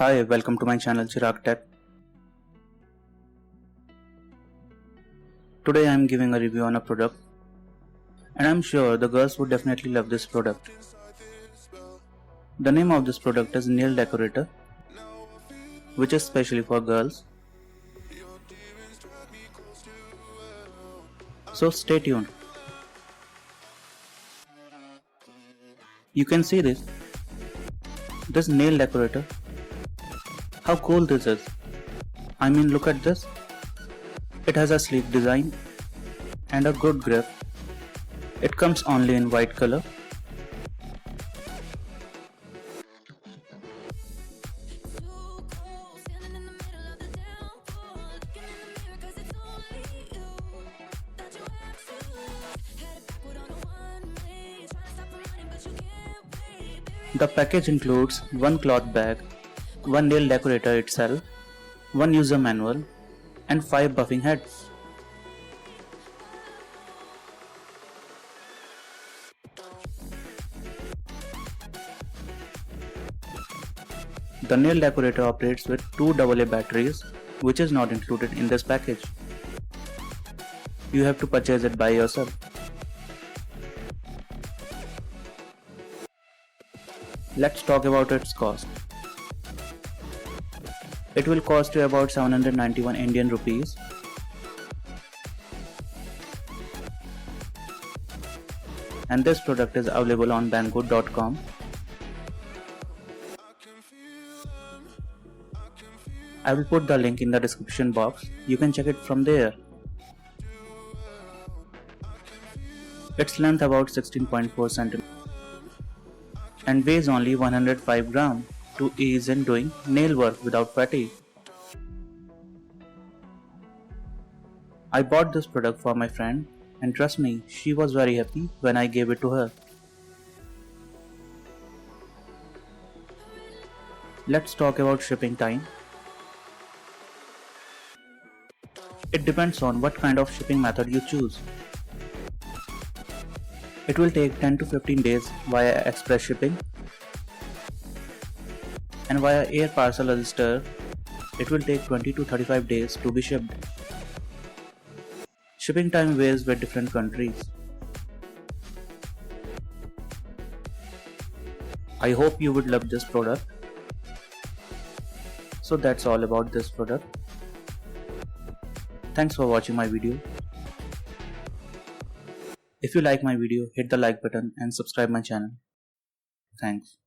Hi, welcome to my channel CHIRAG-TECH. Today I am giving a review on a product, and I am sure the girls would definitely love this product. The name of this product is Nail Decorator, which is specially for girls. So stay tuned. You can see this nail decorator. How cool this is. I mean, look at this. It has a sleek design and a good grip. It comes only in white color. The package includes one cloth bag, one nail decorator itself, one user manual, and 5 buffing heads. The nail decorator operates with 2 AA batteries, which is not included in this package. You have to purchase it by yourself. Let's talk about its cost. It will cost you about 791 Indian rupees. And this product is available on banggood.com. I will put the link in the description box. You can check it from there. Its length about 16.4 cm and weighs only 105 gram to ease in doing nail work without fatigue. I bought this product for my friend, and trust me, she was very happy when I gave it to her. Let's talk about shipping time. It depends on what kind of shipping method you choose. It will take 10 to 15 days via express shipping, and via air parcel register, it will take 20 to 35 days to be shipped. Shipping time varies with different countries. I hope you would love this product. So that's all about this product. Thanks for watching my video. If you like my video, hit the like button and subscribe my channel. Thanks.